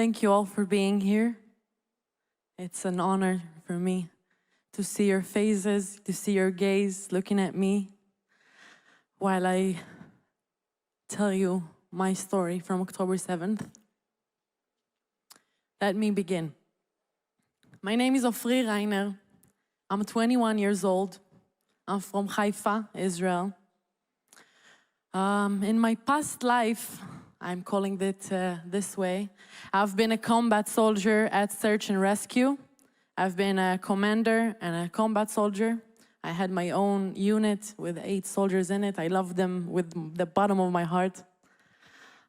Thank you all for being here. It's an honor for me to see your faces, to see your gaze looking at me while I tell you my story from October 7th. Let me begin. My name is Ofri Reiner. I'm 21 years old. I'm from Haifa, Israel. In my past life, I'm calling it this way, I've been a combat soldier at Search and Rescue. I've been a commander and a combat soldier. I had my own unit with 8 soldiers in it. I love them with the bottom of my heart.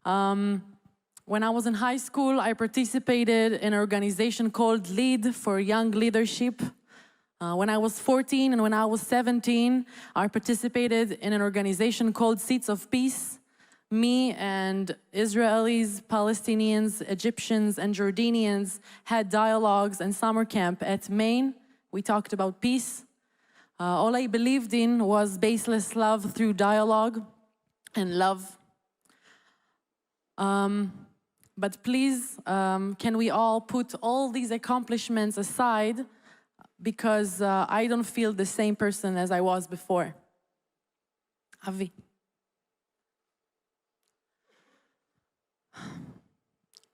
When I was in high school, I participated in an organization called Lead for Young Leadership. When I was 14 and when I was 17, I participated in an organization called Seeds of Peace. Me and Israelis, Palestinians, Egyptians, and Jordanians had dialogues and summer camp at Maine. We talked about peace. All I believed in was baseless love through dialogue and love. But please, can we all put all these accomplishments aside because I don't feel the same person as I was before. Avi.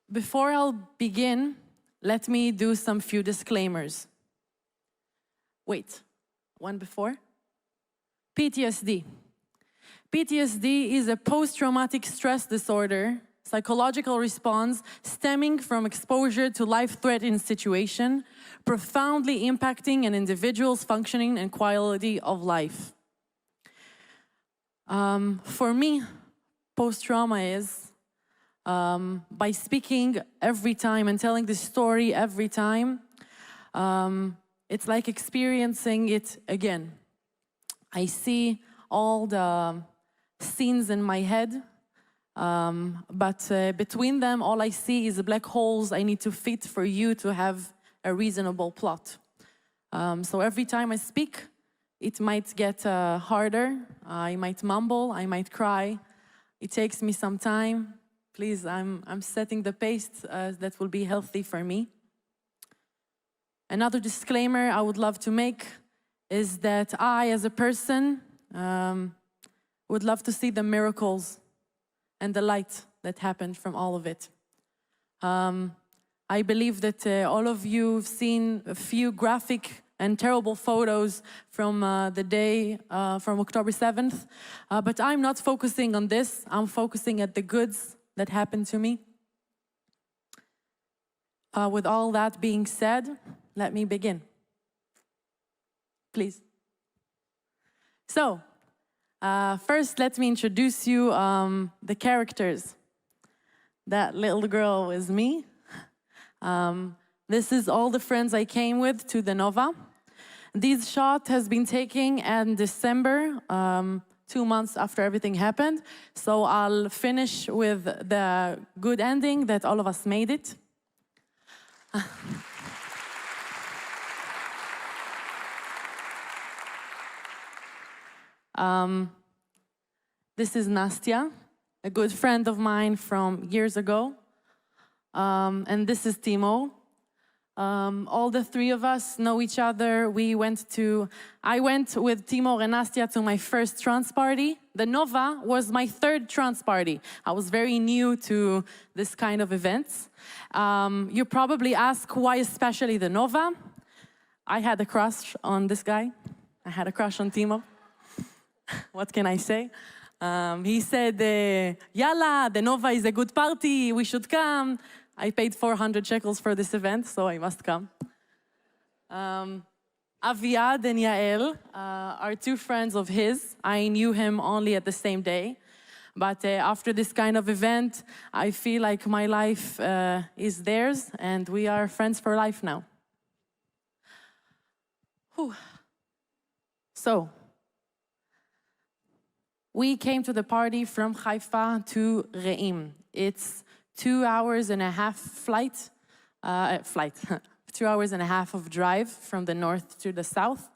Before I'll begin, let me do some few disclaimers. Wait, one before? PTSD. PTSD is a post-traumatic stress disorder, psychological response stemming from exposure to life-threatening situation, profoundly impacting an individual's functioning and quality of life. For me, post-trauma is by speaking every time and telling the story every time, it's like experiencing it again. I see all the scenes in my head, but between them, all I see is black holes I need to fit for you to have a reasonable plot. So every time I speak, it might get harder. I might mumble, I might cry. It takes me some time. Please, I'm setting the pace that will be healthy for me. Another disclaimer I would love to make is that I, as a person, would love to see the miracles and the light that happened from all of it. I believe that all of you have seen a few graphic and terrible photos from the day from October 7th, but I'm not focusing on this. I'm focusing at the goods that happened to me. With all that being said, let me begin. Please. So, first let me introduce you the characters. That little girl is me. This is all the friends I came with to the Nova. This shot has been taken in December, 2 months after everything happened. So I'll finish with the good ending that all of us made it. This is Nastya, a good friend of mine from years ago. And this is Timo. All the 3 of us know each other. I went with Timo and Nastya to my first trance party. The Nova was my 3rd trance party. I was very new to this kind of events. You probably ask why especially the Nova. I had a crush on this guy. I had a crush on Timo. What can I say? He said, Yalla, the Nova is a good party, we should come. I paid 400 shekels for this event, so I must come. Aviad and Yael are 2 friends of his. I knew him only at the same day. But after this kind of event, I feel like my life is theirs, and we are friends for life now. Whew. So, we came to the party from Haifa to Re'im. It's 2 hours and a half flight, 2 hours and a half of drive from the north to the south.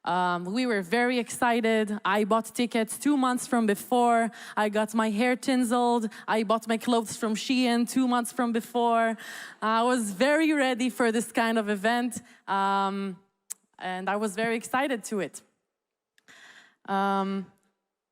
We were very excited. I bought tickets 2 months from before. I got my hair tinseled. I bought my clothes from Shein 2 months from before. I was very ready for this kind of event, and I was very excited to it.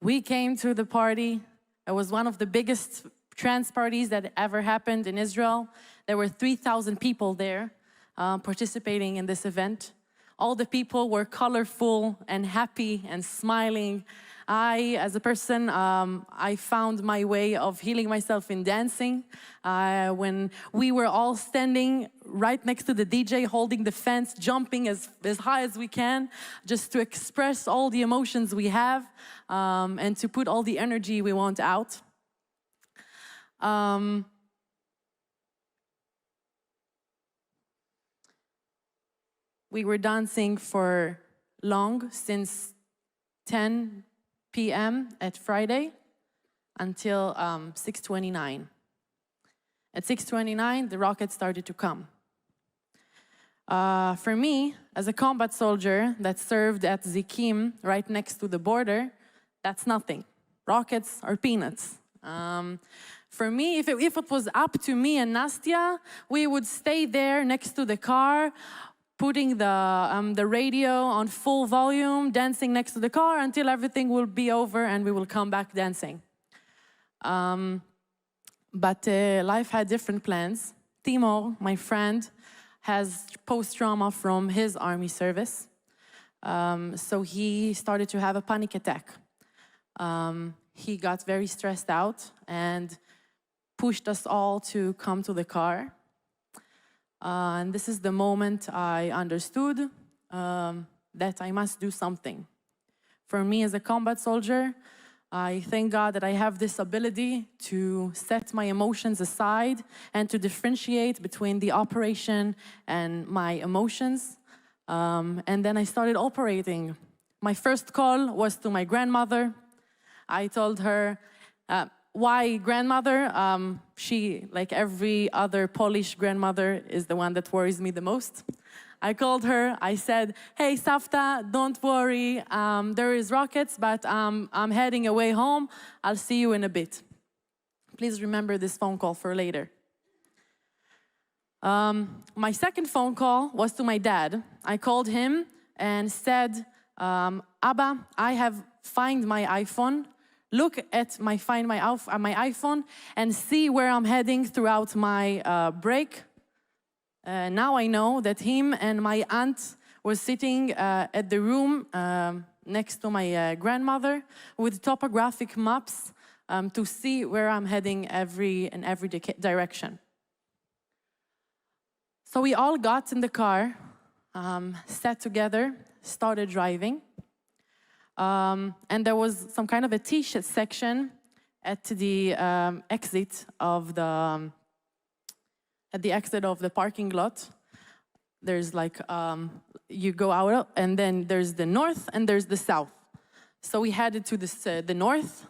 We came to the party. It was one of the biggest trance parties that ever happened in Israel. There were 3,000 people there participating in this event. All the people were colorful and happy and smiling. I, as a person, I found my way of healing myself in dancing. When we were all standing right next to the DJ, holding the fence, jumping as high as we can, just to express all the emotions we have and to put all the energy we want out. We were dancing for long, since 10 p.m. at Friday until 6:29. At 6:29, the rockets started to come. For me, as a combat soldier that served at Zikim, right next to the border, that's nothing. Rockets are peanuts. For me, if it was up to me and Nastya, we would stay there next to the car, putting the radio on full volume, dancing next to the car until everything will be over and we will come back dancing. But life had different plans. Timur, my friend, has post-trauma from his army service. So he started to have a panic attack. He got very stressed out and pushed us all to come to the car. And this is the moment I understood that I must do something. For me as a combat soldier, I thank God that I have this ability to set my emotions aside and to differentiate between the operation and my emotions. And then I started operating. My first call was to my grandmother. I told her, why grandmother? She, like every other Polish grandmother, is the one that worries me the most. I called her, I said, hey, Savta, don't worry, there is rockets, but I'm heading away home. I'll see you in a bit. Please remember this phone call for later. My second phone call was to my dad. I called him and said, Abba, I have found my iPhone. Look at my iPhone and see where I'm heading throughout my break. Now I know that him and my aunt were sitting at the room next to my grandmother with topographic maps to see where I'm heading in every direction. So we all got in the car, sat together, started driving. And there was some kind of a T-shirt section at the exit of the parking lot. There's like you go out, and then there's the north and there's the south. So we headed to the north,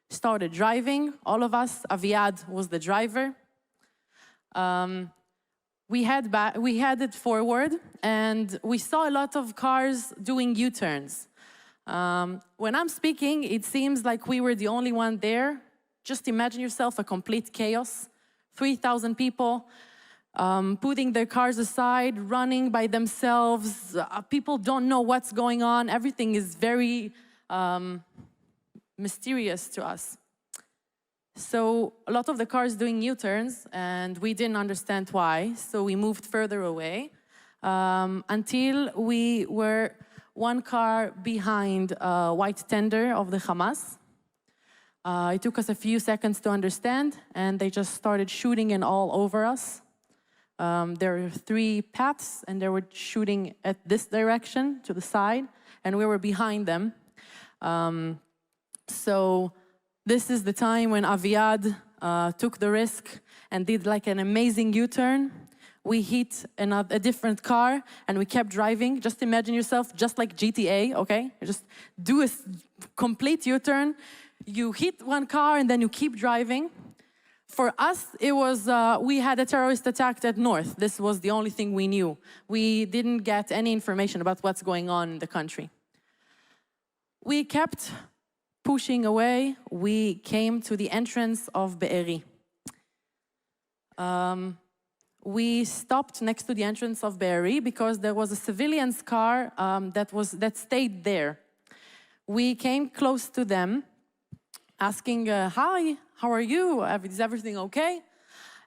started driving. All of us. Aviad was the driver. We headed forward, and we saw a lot of cars doing U-turns. When I'm speaking, it seems like we were the only one there. Just imagine yourself a complete chaos. 3,000 people putting their cars aside, running by themselves. People don't know what's going on. Everything is very mysterious to us. So a lot of the cars doing U-turns, and we didn't understand why. So we moved further away until we were one car behind a white tender of the Hamas. It took us a few seconds to understand, and they just started shooting in all over us. There were 3 paths, and they were shooting at this direction, to the side, and we were behind them. So this is the time when Aviad took the risk and did like an amazing U-turn. We hit a different car, and we kept driving. Just imagine yourself, just like GTA, okay? You just do a complete U-turn. You hit one car, and then you keep driving. For us, it was, we had a terrorist attack at North. This was the only thing we knew. We didn't get any information about what's going on in the country. We kept pushing away. We came to the entrance of Be'eri. We stopped next to the entrance of Be'eri because there was a civilian's car that stayed there. We came close to them, asking, hi, how are you? Is everything okay?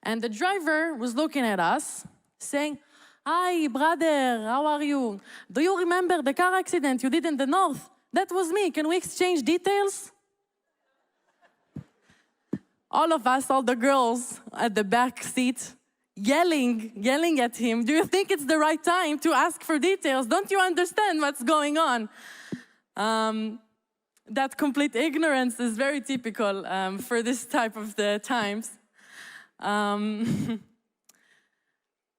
And the driver was looking at us, saying, hi, brother, how are you? Do you remember the car accident you did in the north? That was me. Can we exchange details? All of us, all the girls at the back seat, yelling at him, do you think it's the right time to ask for details? Don't you understand what's going on? That complete ignorance is very typical for this type of the times. And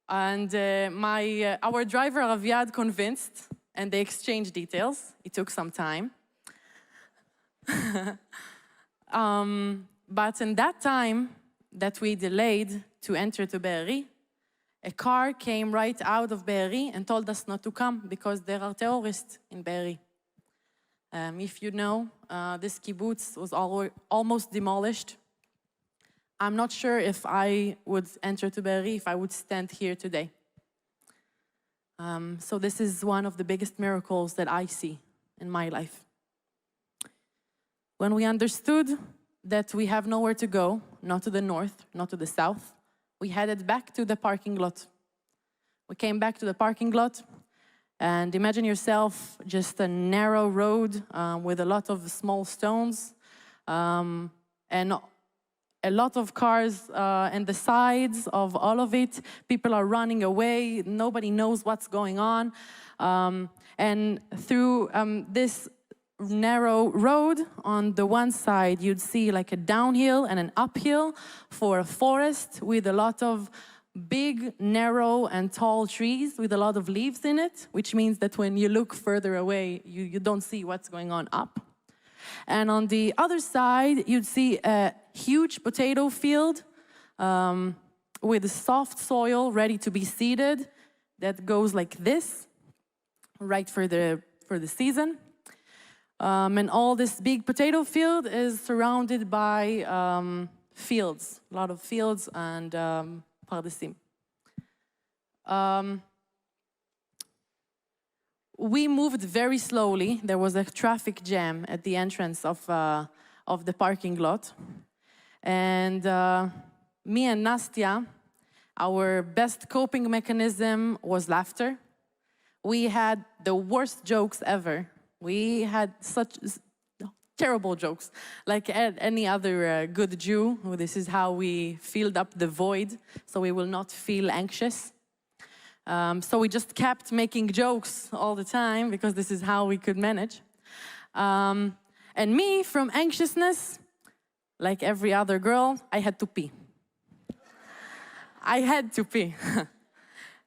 our driver, Aviad, convinced, and they exchanged details. It took some time. But in that time that we delayed to enter to Be'eri, a car came right out of Be'eri and told us not to come because there are terrorists in Be'eri. If you know, this kibbutz was almost demolished. I'm not sure if I would enter to Be'eri, if I would stand here today. So this is one of the biggest miracles that I see in my life. When we understood that we have nowhere to go, not to the north, not to the south, we headed back to the parking lot. We came back to the parking lot, and imagine yourself just a narrow road with a lot of small stones and a lot of cars and the sides of all of it. People are running away. Nobody knows what's going on. And through this narrow road, on the one side, you'd see like a downhill and an uphill for a forest with a lot of big, narrow, and tall trees with a lot of leaves in it, which means that when you look further away, you don't see what's going on up. And on the other side, you'd see a huge potato field with soft soil ready to be seeded that goes like this, right for the season. And all this big potato field is surrounded by fields, a lot of fields and pardesim. We moved very slowly. There was a traffic jam at the entrance of the parking lot. And me and Nastya, our best coping mechanism was laughter. We had the worst jokes ever. We had such terrible jokes. Like any other good Jew, this is how we filled up the void, so we will not feel anxious. So we just kept making jokes all the time because this is how we could manage. And me, from anxiousness, like every other girl, I had to pee. I had to pee.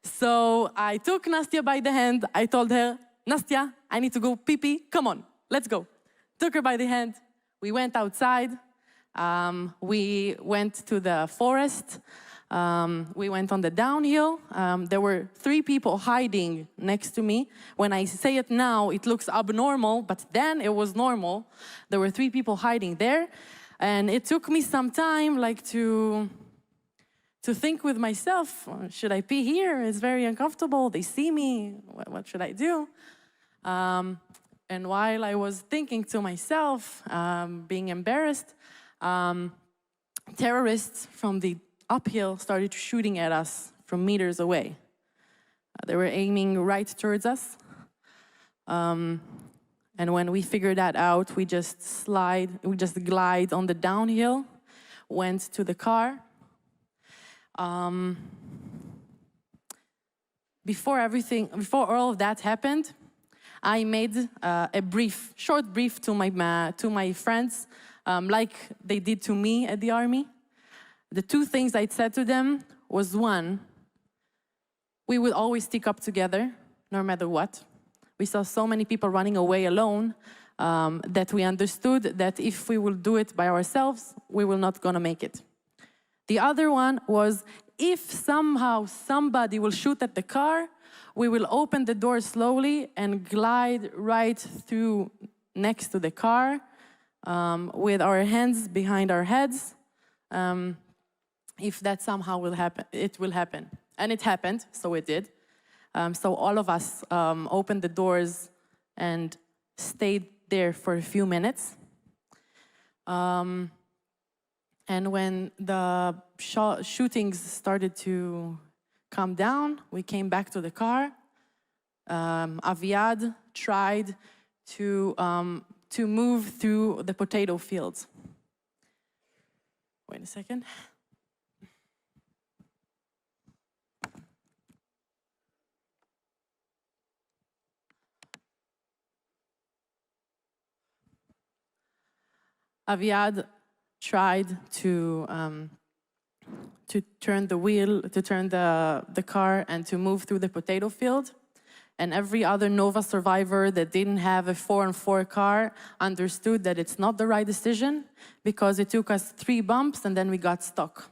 So I took Nastya by the hand. I told her, Nastya, I need to go pee-pee. Come on, let's go. Took her by the hand. We went outside. We went to the forest. We went on the downhill. There were 3 people hiding next to me. When I say it now, it looks abnormal, but then it was normal. There were 3 people hiding there. And it took me some time like to think with myself, should I pee here? It's very uncomfortable. They see me. What should I do? And while I was thinking to myself, being embarrassed, terrorists from the uphill started shooting at us from meters away. They were aiming right towards us. And when we figured that out, we just glide on the downhill, went to the car. Before all of that happened, I made a short brief to my friends, like they did to me at the army. The 2 things I said to them was, 1, we would always stick up together, no matter what. We saw so many people running away alone that we understood that if we will do it by ourselves, we will not gonna make it. The other one was, if somehow somebody will shoot at the car, we will open the door slowly and glide right through next to the car with our hands behind our heads. If that somehow will happen, it will happen. And it happened, so it did. So all of us opened the doors and stayed there for a few minutes. And when the shootings started to calm down, we came back to the car. Aviad tried to move through the potato fields. Wait a second. Aviad tried to turn the wheel, to turn the car and to move through the potato field. And every other Nova survivor that didn't have a 4-on-4 car understood that it's not the right decision, because it took us 3 bumps and then we got stuck.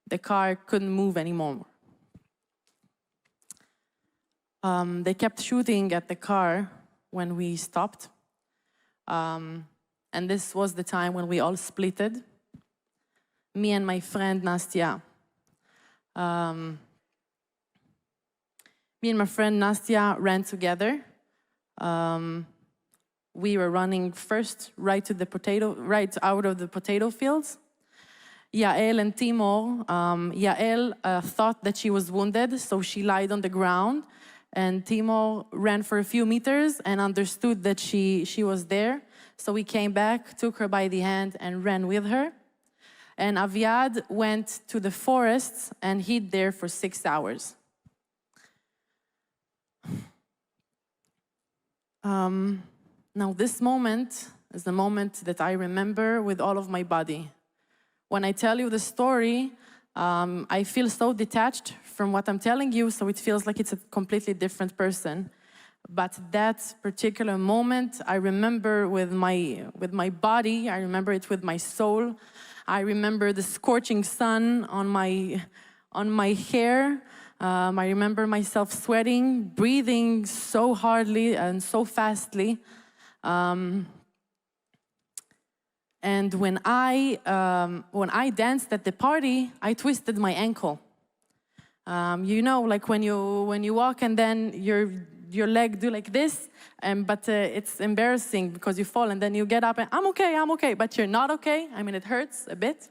The car couldn't move anymore. They kept shooting at the car when we stopped. And this was the time when we all splitted. Me and my friend Nastya. Me and my friend Nastya ran together. We were running first right out of the potato fields. Yael and Timor. Yael thought that she was wounded, so she lied on the ground. And Timor ran for a few meters and understood that she was there. So we came back, took her by the hand, and ran with her. And Aviad went to the forests and hid there for 6 hours. Now this moment is the moment that I remember with all of my body. When I tell you the story, I feel so detached from what I'm telling you, so it feels like it's a completely different person. But that particular moment, I remember with my body, I remember it with my soul. I remember the scorching sun on my hair. I remember myself sweating, breathing so hardly and so fastly. And when I danced at the party, I twisted my ankle. You know, like when you walk and then your leg do like this, but it's embarrassing because you fall and then you get up and I'm okay, but you're not okay. I mean, it hurts a bit.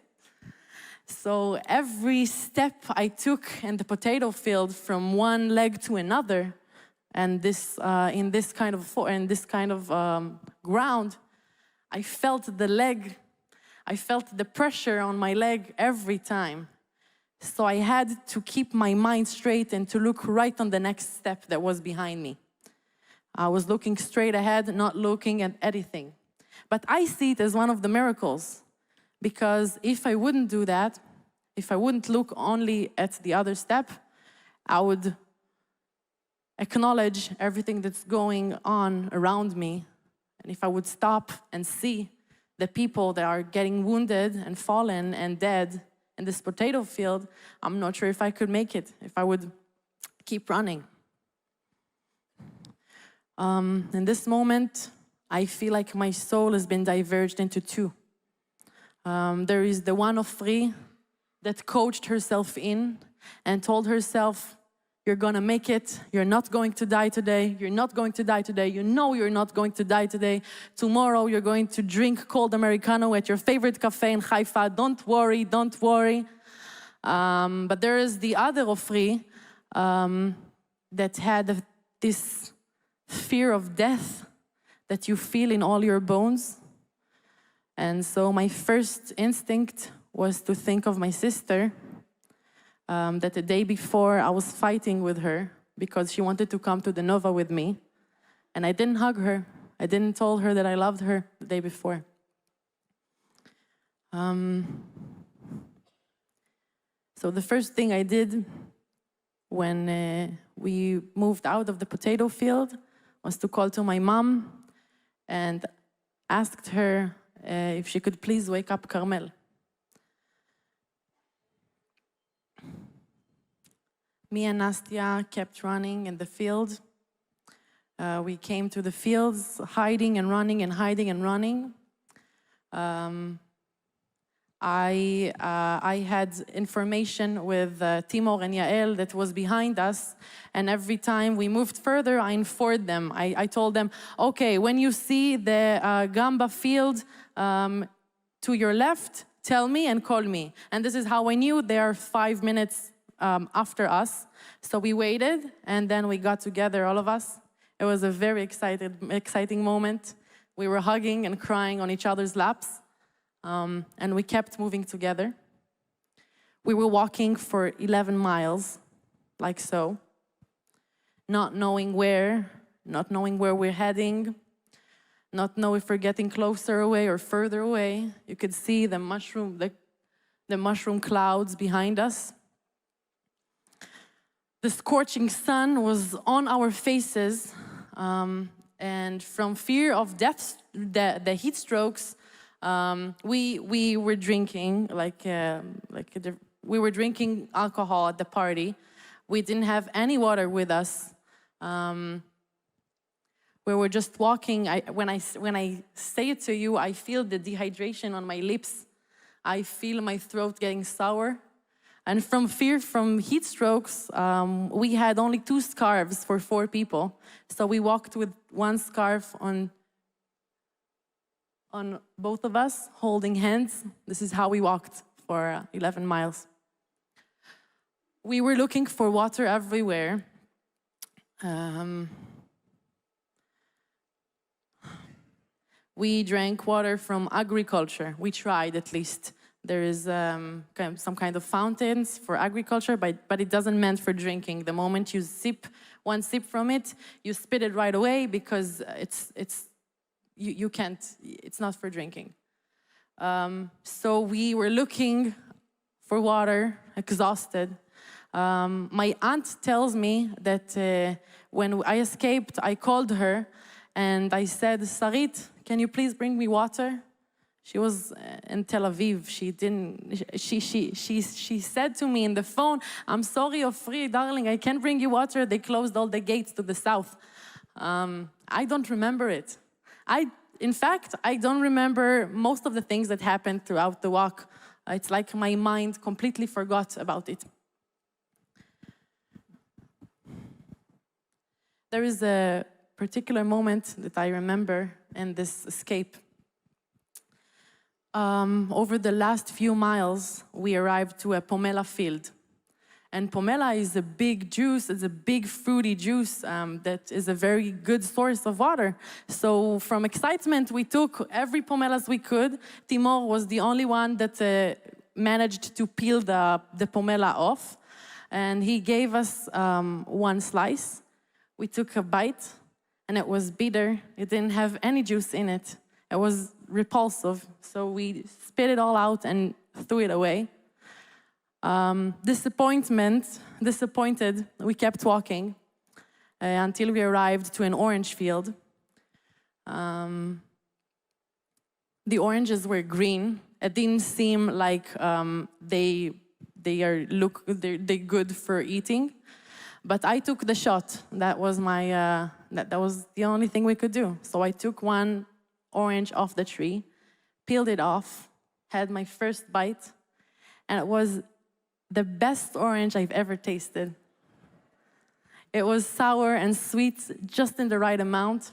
So every step I took in the potato field from one leg to another, and in this kind of ground, I felt the pressure on my leg every time. So I had to keep my mind straight and to look right on the next step that was behind me. I was looking straight ahead, not looking at anything. But I see it as one of the miracles, because if I wouldn't do that, if I wouldn't look only at the other step, I would acknowledge everything that's going on around me. And if I would stop and see the people that are getting wounded and fallen and dead in this potato field, I'm not sure if I could make it, if I would keep running. In this moment, I feel like my soul has been diverged into 2. There is the one of 3 that coached herself in and told herself, you're gonna make it, you're not going to die today, you're not going to die today, you know you're not going to die today. Tomorrow you're going to drink cold Americano at your favorite cafe in Haifa, don't worry, don't worry. But there is the other Ofri that had this fear of death that you feel in all your bones. And so my first instinct was to think of my sister, that the day before I was fighting with her because she wanted to come to the Nova with me. And I didn't hug her. I didn't tell her that I loved her the day before. So the first thing I did when we moved out of the potato field was to call to my mom and asked her if she could please wake up Carmel. me and Nastya kept running in the field. We came to the fields, hiding and running and hiding and running. I had information with Timor and Yael that was behind us, and every time we moved further, I informed them. I told them, okay, when you see the Gamba field to your left, tell me and call me. And this is how I knew they are 5 minutes after us. So we waited, and then we got together, all of us. It was a very exciting moment. We were hugging and crying on each other's laps. And we kept moving together. We were walking for 11 miles, like so, not knowing where we're heading, not know if we're getting closer away or further away. You could see the mushroom clouds behind us. The scorching sun was on our faces, and from fear of the heat strokes, we were drinking we were drinking alcohol at the party. We didn't have any water with us. We were just walking. When I say it to you, I feel the dehydration on my lips. I feel my throat getting sour. And from fear from heat strokes, we had only 2 scarves for 4 people. So we walked with 1 scarf on both of us, holding hands. This is how we walked for 11 miles. We were looking for water everywhere. We drank water from agriculture. We tried, at least. There is some kind of fountains for agriculture, but it doesn't meant for drinking. The moment you sip 1 sip from it, you spit it right away because you can't, it's not for drinking. So we were looking for water, exhausted. My aunt tells me that when I escaped, I called her and I said, Sarit, can you please bring me water? She was in Tel Aviv. She said to me in the phone, I'm sorry, Ofri, darling, I can't bring you water. They closed all the gates to the south. I don't remember it. In fact, I don't remember most of the things that happened throughout the walk. It's like my mind completely forgot about it. There is a particular moment that I remember in this escape. Over the last few miles, we arrived to a pomelo field. And pomelo is a big juice, it's a big fruity juice that is a very good source of water. So from excitement, we took every pomelos we could. Timor was the only one that managed to peel the pomelo off. And he gave us 1 slice. We took a bite, and it was bitter. It didn't have any juice in it. It was repulsive, so we spit it all out and threw it away. Disappointed, we kept walking until we arrived to an orange field. The oranges were green. It didn't seem like they're good for eating, but I took the shot. That was that was the only thing we could do. So I took 1 orange off the tree, peeled it off, had my first bite, and it was the best orange I've ever tasted. It was sour and sweet, just in the right amount.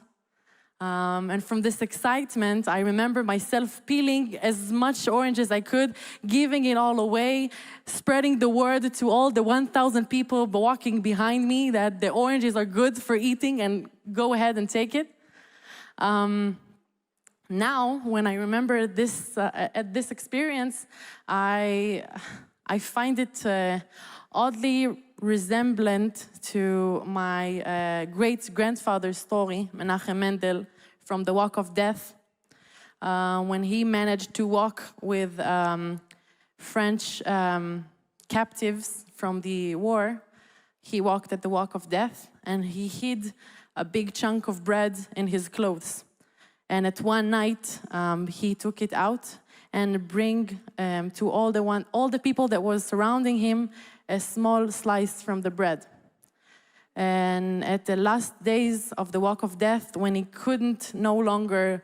And from this excitement, I remember myself peeling as much orange as I could, giving it all away, spreading the word to all the 1,000 people walking behind me that the oranges are good for eating and go ahead and take it. Now, when I remember this experience, I find it oddly resemblant to my great-grandfather's story, Menachem Mendel, from the Walk of Death, when he managed to walk with French captives from the war. He walked at the Walk of Death, and he hid a big chunk of bread in his clothes. And at one night, he took it out and bring to all the people that was surrounding him a small slice from the bread. And at the last days of the walk of death, when he couldn't no longer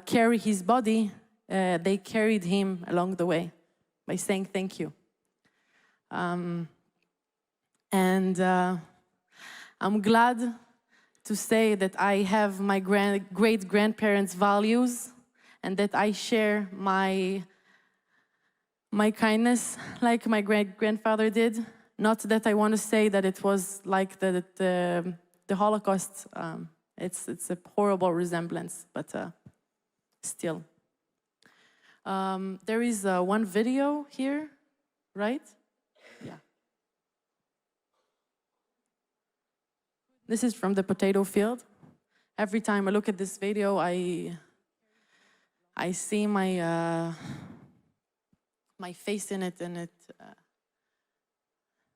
carry his body, they carried him along the way by saying thank you. I'm glad to say that I have my great-grandparents' values and that I share my kindness like my great-grandfather did. Not that I want to say that it was like the Holocaust. It's a horrible resemblance, but still. There is one video here, right? Yeah. This is from the potato field. Every time I look at this video, I see my face in it, and it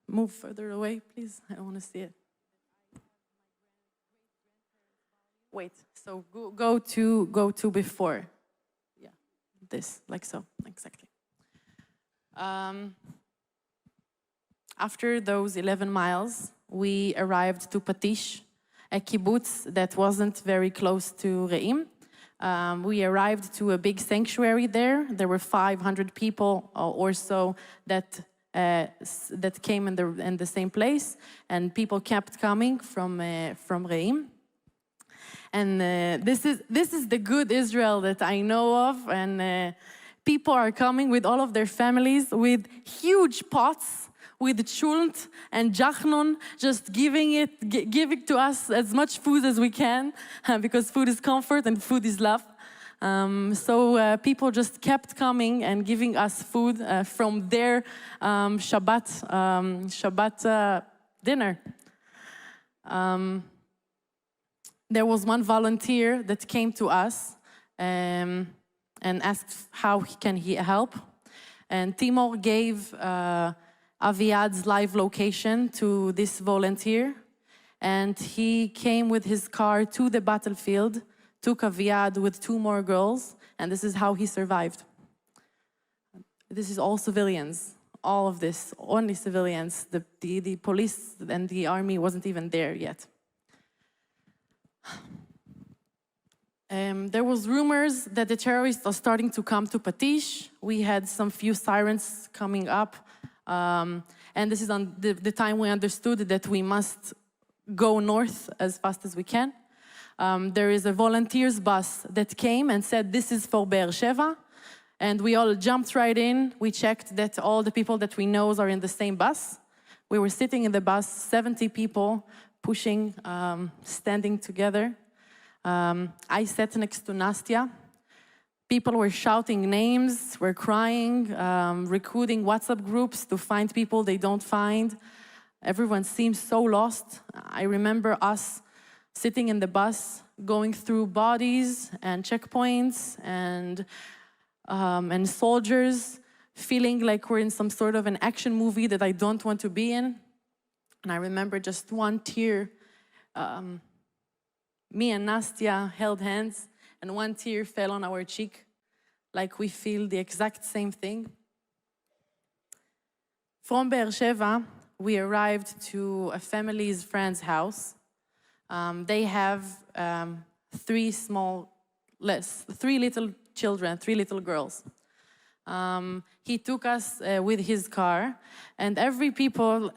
move further away, please. I don't want to see it. Wait. So go to before. Yeah, this, like so, exactly. After those 11 miles, we arrived to Patish, a kibbutz that wasn't very close to Re'im. We arrived to a big sanctuary there. There were 500 people or so that came in the same place, and people kept coming from Re'im. And this is the good Israel that I know of, and people are coming with all of their families with huge pots with chulent and jachnon, just giving to us as much food as we can, because food is comfort and food is love. So people just kept coming and giving us food from their Shabbat dinner. There was one volunteer that came to us and asked how can he help. And Timor gave Aviad's live location to this volunteer, and he came with his car to the battlefield, took Aviad with 2 more girls, and this is how he survived. This is all civilians, all of this, only civilians. The police and the army wasn't even there yet. There was rumors that the terrorists are starting to come to Patish. We had some few sirens coming up. And this is on the time we understood that we must go north as fast as we can. There is a volunteers bus that came and said, this is for Be'er Sheva. And we all jumped right in. We checked that all the people that we know are in the same bus. We were sitting in the bus, 70 people pushing, standing together. I sat next to Nastya. People were shouting names, were crying, recruiting WhatsApp groups to find people they don't find. Everyone seemed so lost. I remember us sitting in the bus, going through bodies and checkpoints and soldiers, feeling like we're in some sort of an action movie that I don't want to be in. And I remember just one tear. Me and Nastya held hands, and one tear fell on our cheek, like we feel the exact same thing. From Be'er Sheva, we arrived to a family's friend's house. They have 3 little children, 3 little girls. He took us with his car, and every people,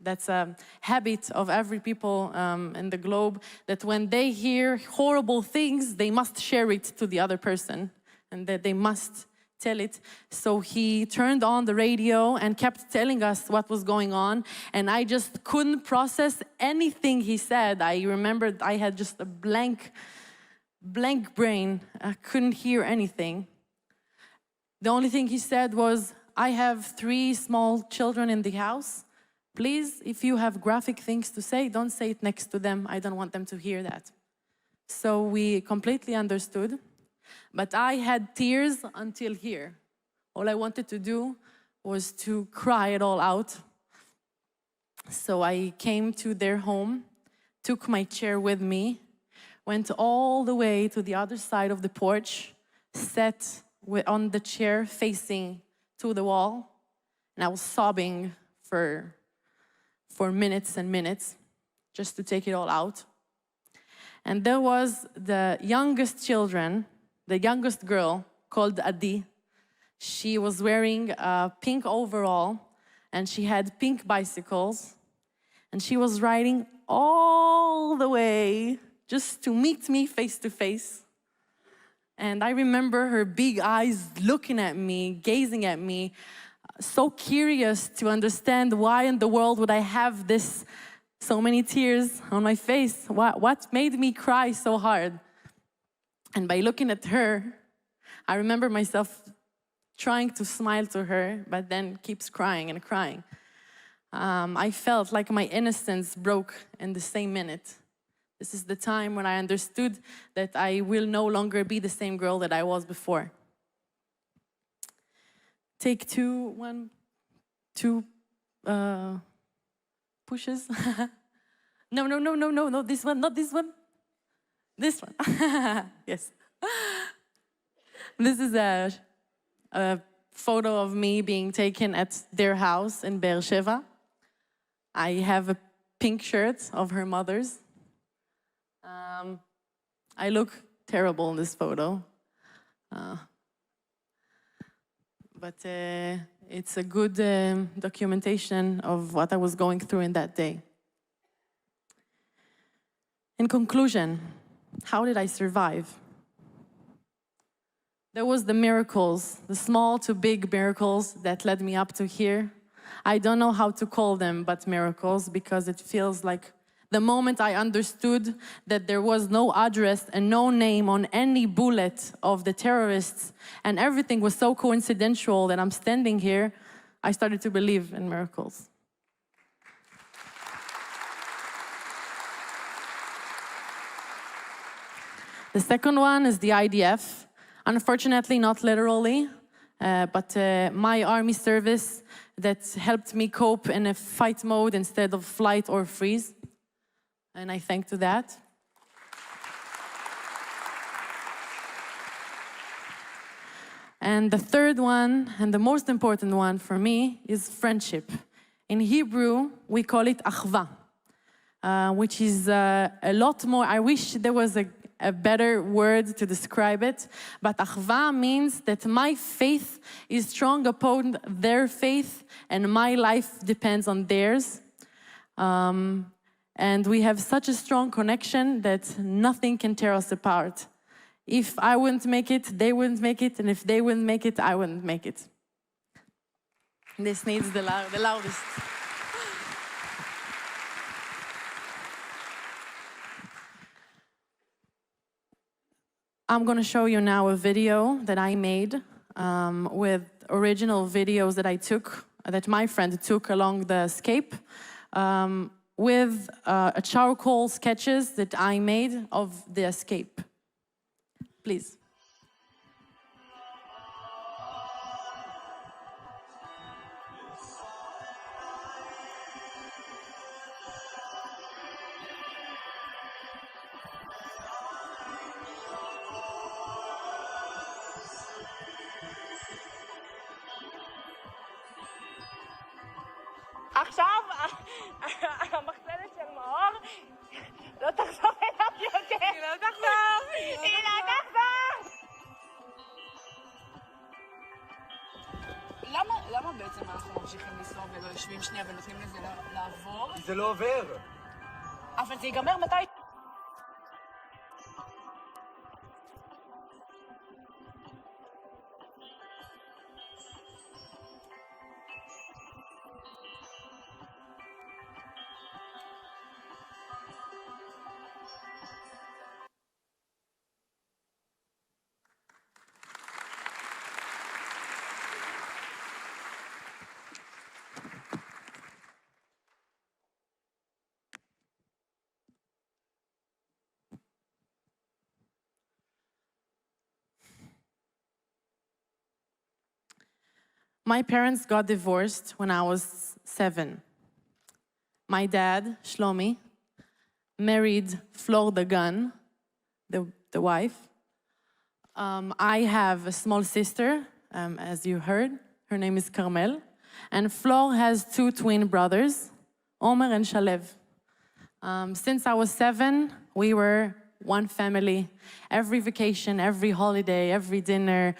that's a habit of every people in the globe, that when they hear horrible things, they must share it to the other person, and that they must tell it. So he turned on the radio and kept telling us what was going on, and I just couldn't process anything he said. I remembered I had just a blank brain. I couldn't hear anything. The only thing he said was, I have 3 small children in the house. Please, if you have graphic things to say, don't say it next to them. I don't want them to hear that. So we completely understood. But I had tears until here. All I wanted to do was to cry it all out. So I came to their home, took my chair with me. went all the way to the other side of the porch, sat on the chair facing to the wall, and I was sobbing for minutes and minutes just to take it all out. And there was the youngest girl called Adi. She was wearing a pink overall and she had pink bicycles and she was riding all the way just to meet me face to face. And I remember her big eyes looking at me, gazing at me, so curious to understand why in the world would I have this, so many tears on my face. What made me cry so hard? And by looking at her, I remember myself trying to smile to her, but then keeps crying and crying. I felt like my innocence broke in the same minute. This is the time when I understood that I will no longer be the same girl that I was before. Take two, one, two pushes. No, this one, not this one. This one. Yes. This is a photo of me being taken at their house in Be'er Sheva. I have a pink shirt of her mother's. I look terrible in this photo. But it's a good documentation of what I was going through in that day. In conclusion, how did I survive? There was the miracles, the small to big miracles that led me up to here. I don't know how to call them but miracles, because it feels like the moment I understood that there was no address and no name on any bullet of the terrorists, and everything was so coincidental that I'm standing here, I started to believe in miracles. The second one is the IDF. Unfortunately, not literally, but my army service that helped me cope in a fight mode instead of flight or freeze. And I thank to that. And the third one, and the most important one for me, is friendship. In Hebrew, we call it achva, which is a lot more. I wish there was a better word to describe it, but achva means that my faith is strong upon their faith, and my life depends on theirs. And we have such a strong connection that nothing can tear us apart. If I wouldn't make it, they wouldn't make it, and if they wouldn't make it, I wouldn't make it. This needs the loudest. I'm going to show you now a video that I made with original videos that I took, that my friend took along the escape, with a charcoal sketches that I made of the escape. Please. עכשיו, המחצלת של מאור לא תחזור אליו יותר. היא לא תחזור. היא לא תחזור. למה בעצם אנחנו ממשיכים לנסוע ולא יושבים שנייה ונותנים לזה לעבור? כי זה לא עובר. אבל זה ייגמר מתי? My parents got divorced when I was 7. My dad, Shlomi, married Flor Dagan, the wife. I have a small sister, as you heard. Her name is Carmel. And Flor has 2 twin brothers, Omer and Shalev. Since I was 7, we were one family. Every vacation, every holiday, every dinner,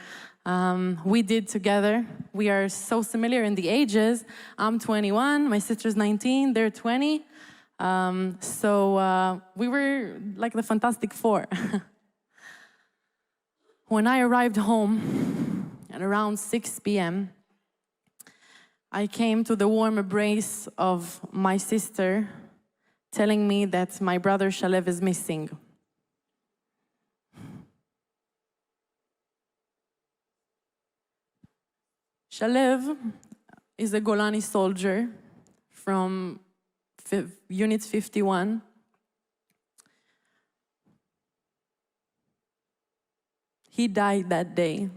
we did together. We are so similar in the ages. I'm 21, my sister's 19, they're 20. So we were like the Fantastic Four. When I arrived home at around 6 p.m., I came to the warm embrace of my sister, telling me that my brother Shalev is missing. Shalev is a Golani soldier from Unit 51. He died that day.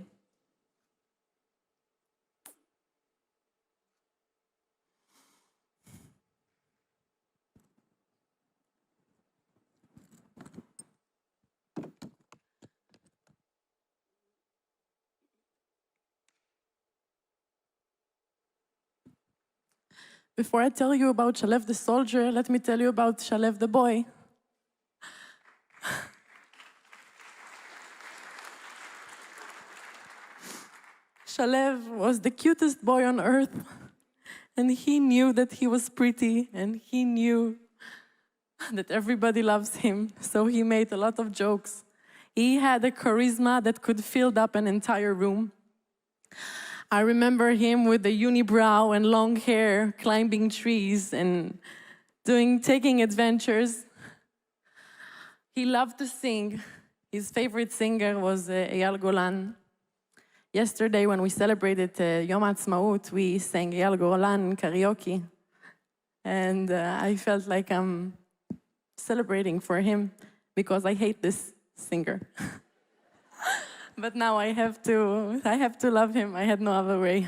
Before I tell you about Shalev the soldier, let me tell you about Shalev the boy. Shalev was the cutest boy on earth, and he knew that he was pretty, and he knew that everybody loves him, so he made a lot of jokes. He had a charisma that could fill up an entire room. I remember him with a unibrow and long hair, climbing trees and taking adventures. He loved to sing. His favorite singer was Eyal Golan. Yesterday, when we celebrated Yom HaAtzmaut, we sang Eyal Golan karaoke. And I felt like I'm celebrating for him because I hate this singer. But now I have to love him. I had no other way.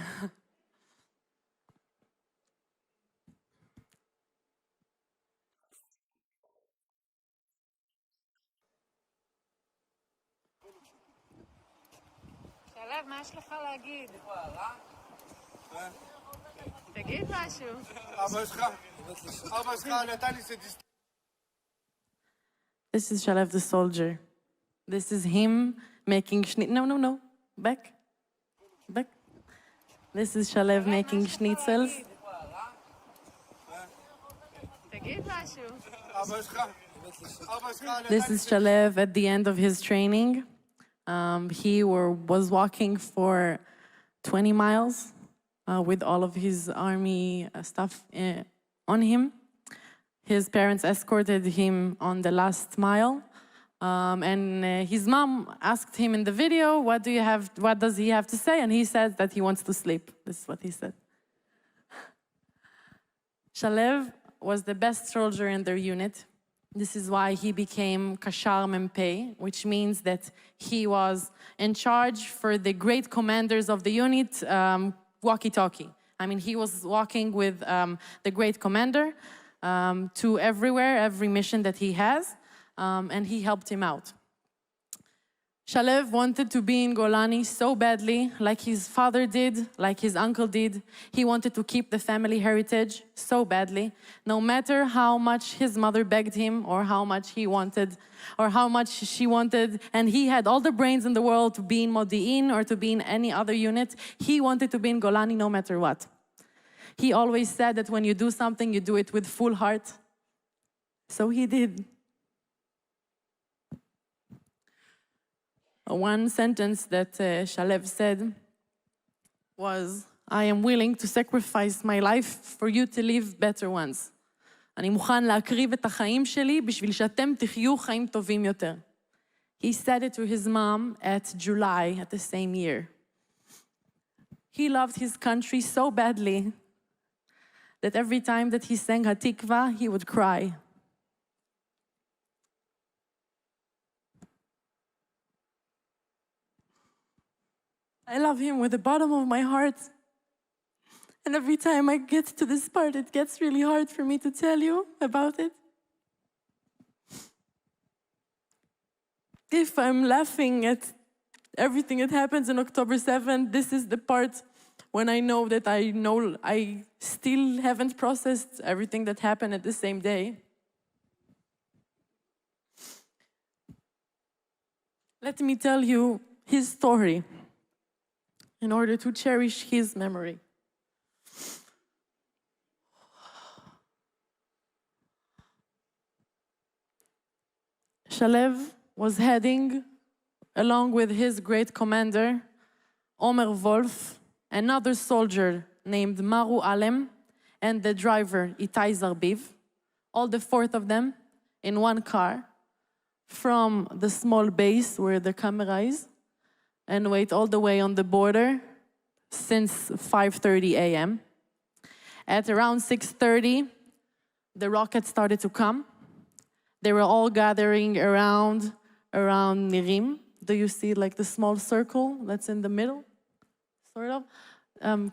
שלב, מה יש לך להגיד? תגיד משהו. אבא שלך נתן לי סדיסט. This is Shalev the soldier. This is him making no. Back. This is Shalev making schnitzels. תגיד משהו. אבא שלך. This is Shalev at the end of his training. He was walking for 20 miles with all of his army stuff on him. His parents escorted him on the last mile. And his mom asked him in the video, what does he have to say? And he said that he wants to sleep. This is what he said. Shalev was the best soldier in their unit. This is why he became Kashar Mempei, which means that he was in charge for the great commanders of the unit, walkie-talkie. I mean, he was walking with the great commander to everywhere, every mission that he has, and he helped him out. Shalev wanted to be in Golani so badly, like his father did, like his uncle did. He wanted to keep the family heritage so badly, no matter how much his mother begged him or how much he wanted or how much she wanted. And he had all the brains in the world to be in Modi'in or to be in any other unit. He wanted to be in Golani no matter what. He always said that when you do something, you do it with full heart. So he did. One sentence that Shalev said was, I am willing to sacrifice my life for you to live better ones. אני מוכן להקריב את החיים שלי בשביל שאתם תחיו חיים טובים יותר. He said it to his mom at July, at the same year. He loved his country so badly that every time that he sang Hatikva, he would cry. I love him with the bottom of my heart. And every time I get to this part, it gets really hard for me to tell you about it. if I'm laughing at everything that happens on October 7th, this is the part when I know I still haven't processed everything that happened at the same day. Let me tell you his story in order to cherish his memory. Shalev was heading along with his great commander, Omer Wolf, another soldier named Maru Alem, and the driver, Itai Zarbiv, all the 4 of them in one car from the small base where the camera is, and wait all the way on the border since 5:30 a.m. At around 6:30, the rockets started to come. They were all gathering around Nirim. Do you see like the small circle that's in the middle? Sort of.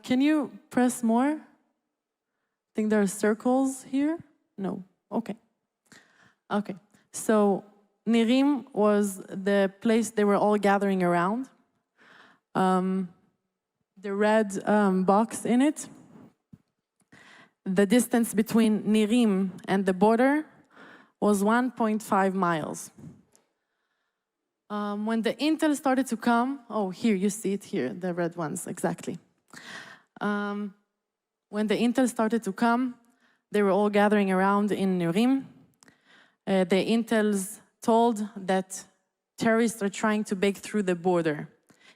Can you press more? I think there are circles here. No. Okay. Okay. So Nirim was the place they were all gathering around. The red box in it. The distance between Nirim and the border was 1.5 miles. When the intel started to come, oh, here, you see it here, the red ones, exactly. When the intel started to come, they were all gathering around in Nirim. The intels told that terrorists are trying to break through the border.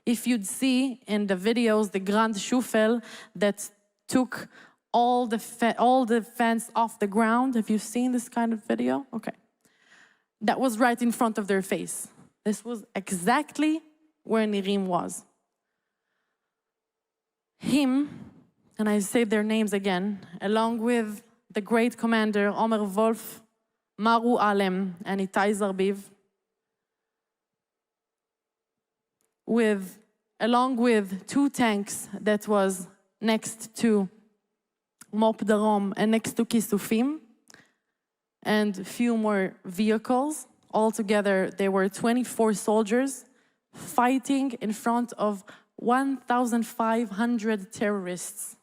If you'd see in the videos, the Grand Shufel that took all the fence off the ground. Have you seen this kind of video? Okay. That was right in front of their face. This was exactly where Nirim was. Him, and I say their names again, along with the great commander Omer Wolf, Maru Alem, and Itai Zarbiv, along with 2 tanks that was next to Mop Darom and next to Kisufim, and a few more vehicles. Altogether, there were 24 soldiers fighting in front of 1,500 terrorists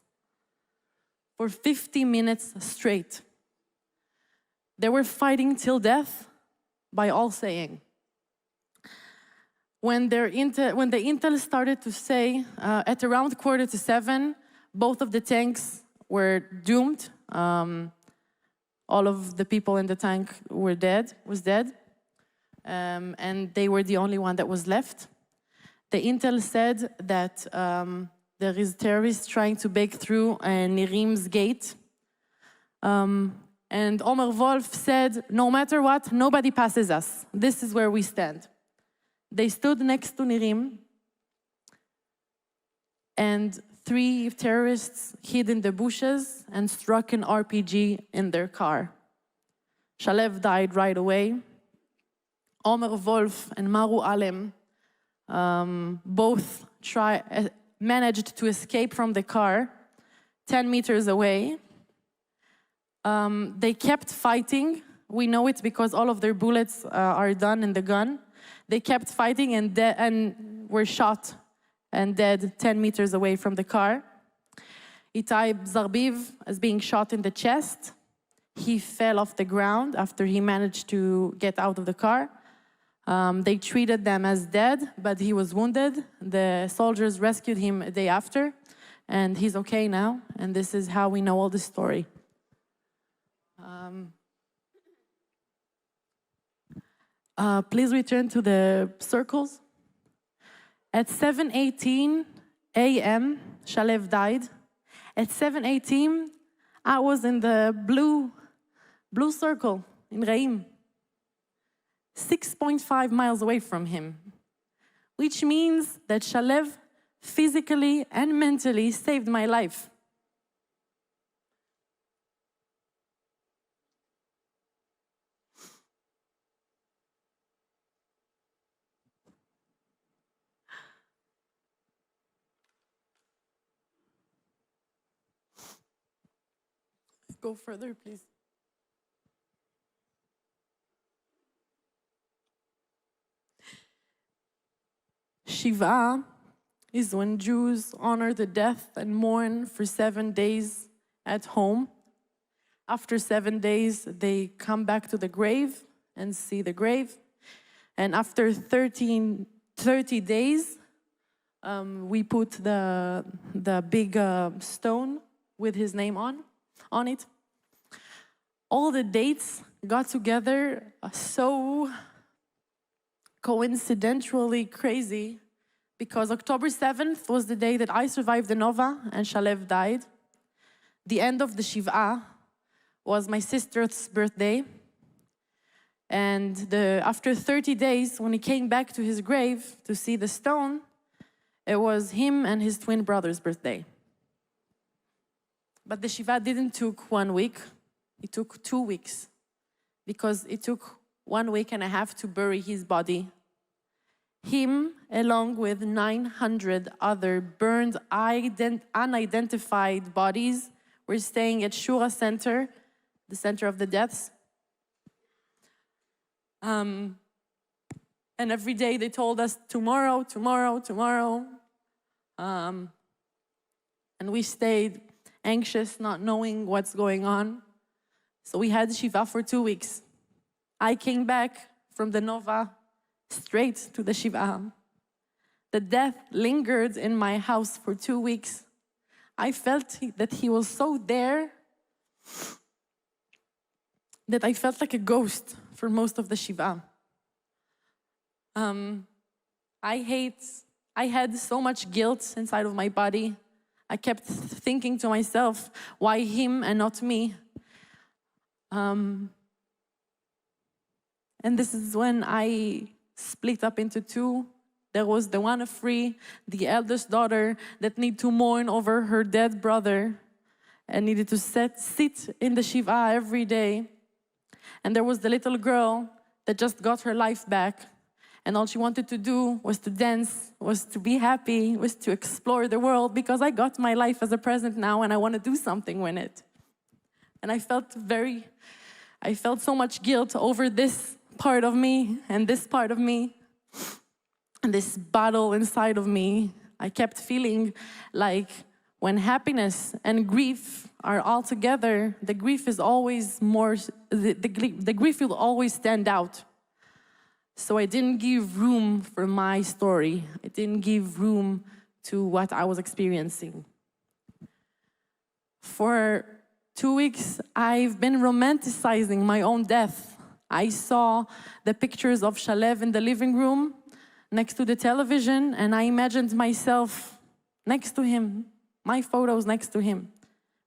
for 50 minutes straight. They were fighting till death, by all saying. When the intel started to say, at around 6:45, both of the tanks were doomed. All of the people in the tank was dead. And they were the only one that was left. The intel said that there is terrorists trying to break through Nirim's gate. And Omer Wolf said, no matter what, nobody passes us. This is where we stand. They stood next to Nirim, and 3 terrorists hid in the bushes and struck an RPG in their car. Shalev died right away. Omer Wolf and Maru Alem both managed to escape from the car 10 meters away. They kept fighting. We know it because all of their bullets are done in the gun. They kept fighting and were shot and dead 10 meters away from the car. Itai Zarbiv is being shot in the chest. He fell off the ground after he managed to get out of the car. They treated them as dead, but he was wounded. The soldiers rescued him a day after, and he's okay now. And this is how we know all the story. Please return to the circles. At 7:18 a.m., Shalev died. At 7:18, I was in the blue circle in Reim, 6.5 miles away from him, which means that Shalev physically and mentally saved my life. Go further, please. Shiva is when Jews honor the death and mourn for 7 days at home. After 7 days, they come back to the grave and see the grave. And after 30 days, we put the big stone with his name on it. All the dates got together so coincidentally crazy because October 7th was the day that I survived the Nova and Shalev died. The end of the Shiva was my sister's birthday. And after 30 days, when he came back to his grave to see the stone, it was him and his twin brother's birthday. But the Shiva didn't took 1 week, it took 2 weeks. Because it took 1.5 weeks to bury his body. Him, along with 900 other burned, unidentified bodies, were staying at Shura Center, the center of the deaths. And every day they told us, tomorrow, tomorrow, tomorrow. And we stayed anxious, not knowing what's going on. So we had Shiva for 2 weeks. I came back from the Nova straight to the Shiva. The death lingered in my house for 2 weeks. I felt that he was so there that I felt like a ghost for most of the Shiva. I had so much guilt inside of my body. I kept thinking to myself, why him and not me? And this is when I split up into two. There was the one free, the eldest daughter that needed to mourn over her dead brother and needed to sit in the Shiva every day. And there was the little girl that just got her life back. And all she wanted to do was to dance, was to be happy, was to explore the world because I got my life as a present now and I want to do something with it. And I felt so much guilt over this part of me and this part of me. And this battle inside of me, I kept feeling like when happiness and grief are all together, the grief is always more, the grief will always stand out. So I didn't give room for my story. I didn't give room to what I was experiencing. For 2 weeks, I've been romanticizing my own death. I saw the pictures of Shalev in the living room next to the television, and I imagined myself next to him, my photos next to him.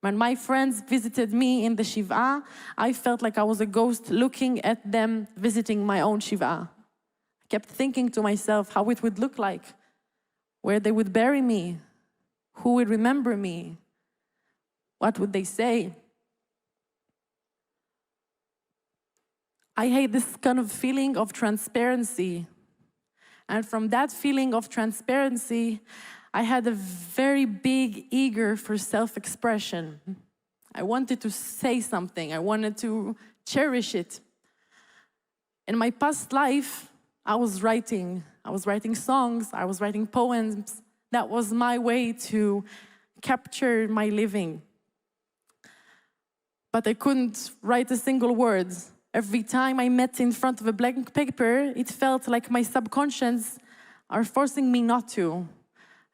When my friends visited me in the Shiva, I felt like I was a ghost looking at them visiting my own Shiva. I kept thinking to myself how it would look like, where they would bury me, who would remember me, what would they say? I hate this kind of feeling of transparency. And from that feeling of transparency, I had a very big eager for self-expression. I wanted to say something. I wanted to cherish it. In my past life, I was writing songs, I was writing poems. That was my way to capture my living. But I couldn't write a single word. Every time I met in front of a blank paper, it felt like my subconscious are forcing me not to.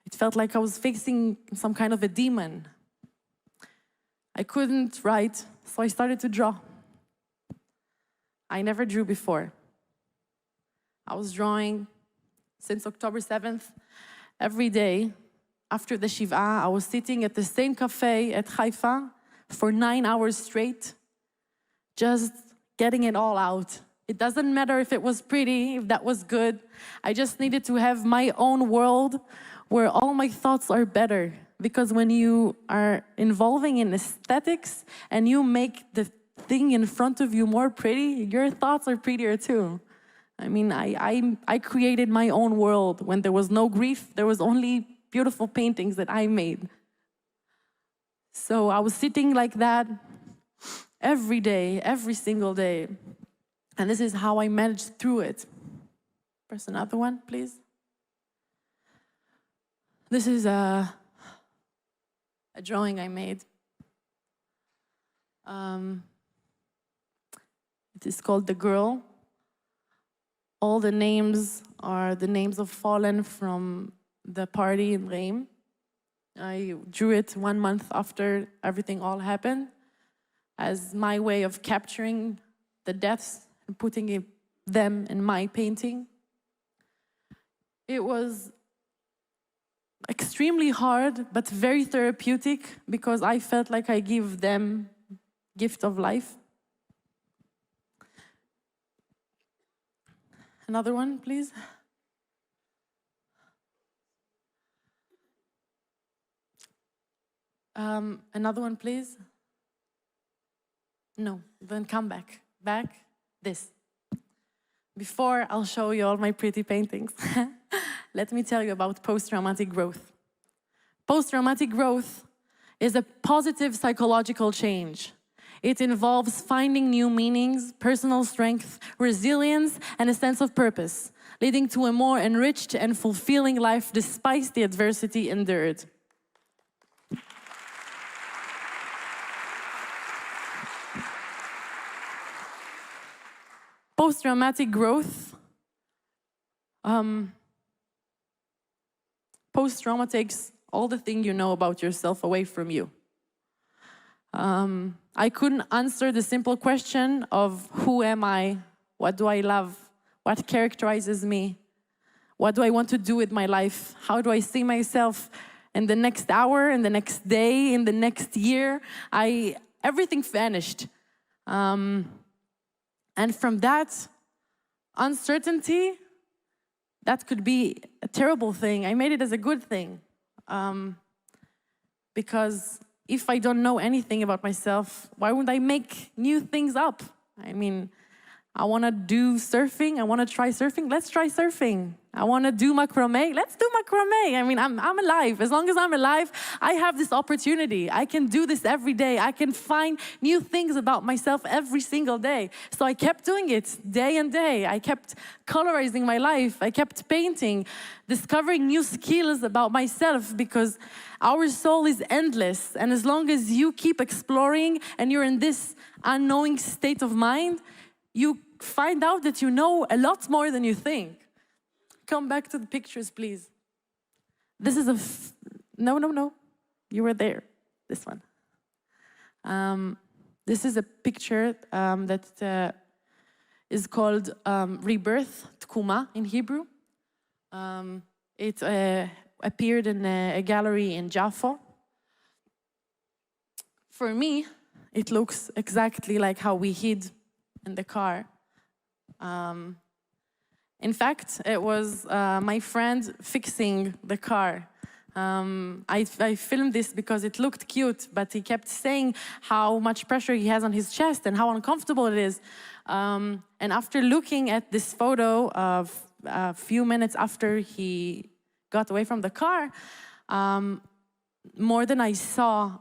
It felt like I was facing some kind of a demon. I couldn't write, so I started to draw. I never drew before. I was drawing since October 7th. Every day after the Shiva, I was sitting at the same cafe at Haifa for 9 hours straight, just getting it all out. It doesn't matter if it was pretty, if that was good. I just needed to have my own world where all my thoughts are better. Because when you are involving in aesthetics and you make the thing in front of you more pretty, your thoughts are prettier too. I mean, I created my own world. When there was no grief, there was only beautiful paintings that I made. So I was sitting like that every day, every single day. And this is how I managed through it. Press another one, please. This is a drawing I made. It is called The Girl. All the names are the names of fallen from the party in Reim. I drew it 1 month after everything all happened as my way of capturing the deaths and putting them in my painting. It was extremely hard, but very therapeutic because I felt like I give them gift of life. Another one, please. Another one, please. No, then come back. Back, this. Before I'll show you all my pretty paintings, let me tell you about post-traumatic growth. Post-traumatic growth is a positive psychological change. It involves finding new meanings, personal strength, resilience, and a sense of purpose, leading to a more enriched and fulfilling life despite the adversity endured. Post-traumatic growth, post-trauma takes all the things you know about yourself away from you. I couldn't answer the simple question of who am I, what do I love, what characterizes me, what do I want to do with my life, how do I see myself in the next hour, in the next day, in the next year. Everything vanished. And from that uncertainty, that could be a terrible thing. I made it as a good thing. Because if I don't know anything about myself, why would I make new things up? I mean, I want to do surfing. I want to try surfing. Let's try surfing. I want to do macrame. Let's do macrame. I mean, I'm alive. As long as I'm alive, I have this opportunity. I can do this every day. I can find new things about myself every single day. So I kept doing it day and day. I kept colorizing my life. I kept painting, discovering new skills about myself because our soul is endless. And as long as you keep exploring and you're in this unknowing state of mind, you find out that you know a lot more than you think. Come back to the pictures, please. This is no. You were there. This one. This is a picture that is called Rebirth, Tkuma in Hebrew. It appeared in a gallery in Jaffa. For me, it looks exactly like how we hid in the car. In fact, it was my friend fixing the car. I filmed this because it looked cute, but he kept saying how much pressure he has on his chest and how uncomfortable it is. And after looking at this photo of a few minutes after he got away from the car, more than I saw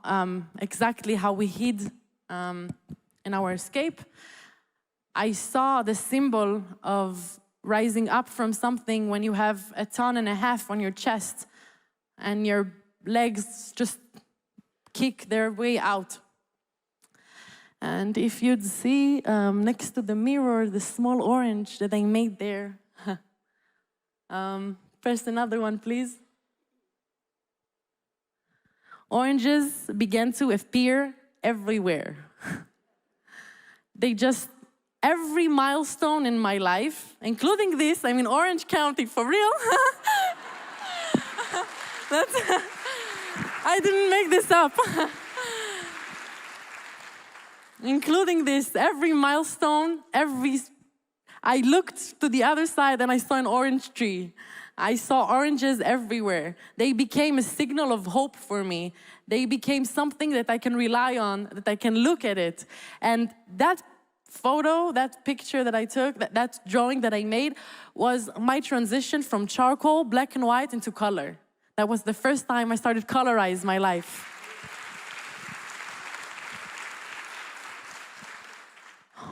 exactly how we hid in our escape, I saw the symbol of rising up from something when you have 1.5 tons on your chest and your legs just kick their way out. And if you'd see next to the mirror, the small orange that I made there. Press another one, please. Oranges began to appear everywhere. They just, every milestone in my life, including this, I mean Orange County, for real. I didn't make this up. Including this, every milestone, I looked to the other side and I saw an orange tree. I saw oranges everywhere. They became a signal of hope for me. They became something that I can rely on, that I can look at it. And that photo, that picture that I took, that drawing that I made was my transition from charcoal, black and white, into color. That was the first time I started colorize my life.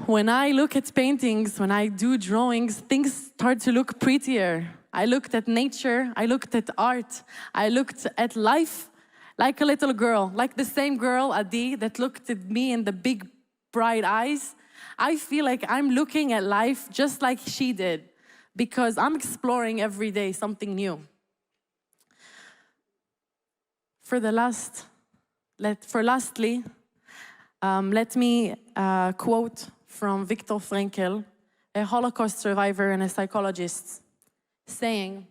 When I look at paintings, when I do drawings, things start to look prettier. I looked at nature, I looked at art, I looked at life like a little girl, like the same girl, Adi, that looked at me in the big, bright eyes. I feel like I'm looking at life just like she did, because I'm exploring every day something new. Lastly, let me quote from Viktor Frankl, a Holocaust survivor and a psychologist, saying,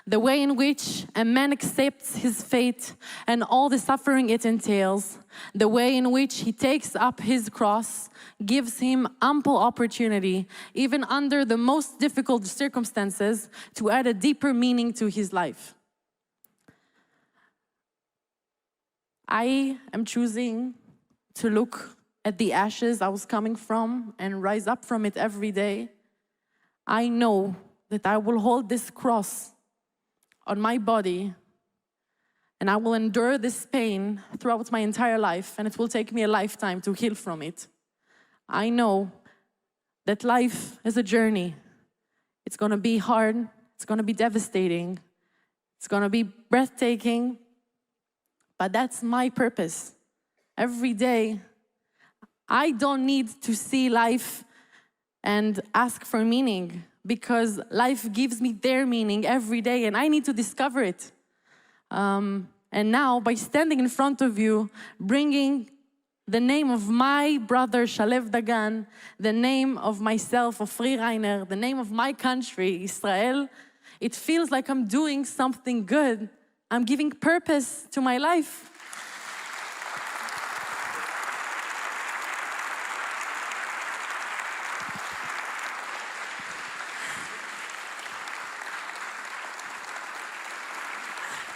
"The way in which a man accepts his fate and all the suffering it entails, the way in which he takes up his cross, gives him ample opportunity, even under the most difficult circumstances, to add a deeper meaning to his life." I am choosing to look at the ashes I was coming from and rise up from it every day. I know that I will hold this cross on my body and I will endure this pain throughout my entire life, and it will take me a lifetime to heal from it. I know that life is a journey. It's gonna be hard, it's gonna be devastating, it's gonna be breathtaking, but that's my purpose. Every day, I don't need to see life and ask for meaning, because life gives me their meaning every day and I need to discover it. And now, by standing in front of you, bringing the name of my brother, Shalev Dagan, the name of myself, Ofri Reiner, the name of my country, Israel, it feels like I'm doing something good. I'm giving purpose to my life.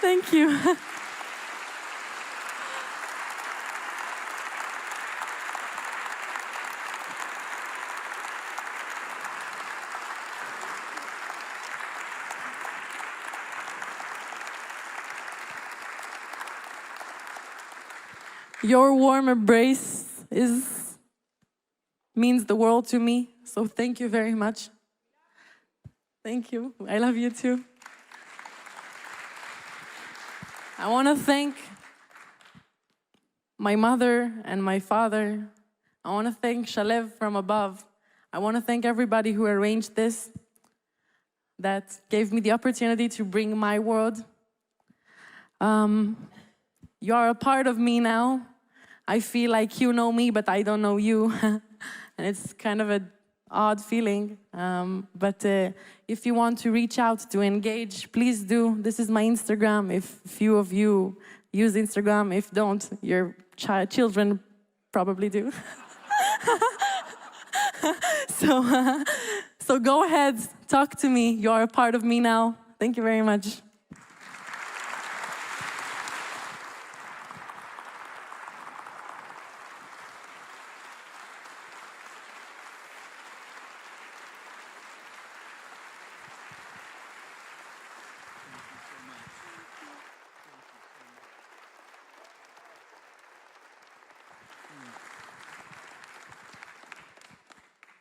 Thank you. Your warm embrace means the world to me, so thank you very much. Thank you. I love you too. I want to thank my mother and my father. I want to thank Shalev from above. I want to thank everybody who arranged this, that gave me the opportunity to bring my world. You are a part of me now. I feel like you know me, but I don't know you. And it's kind of an odd feeling. But if you want to reach out, to engage, please do. This is my Instagram, if few of you use Instagram. If don't, your children probably do. So go ahead, talk to me. You are a part of me now. Thank you very much.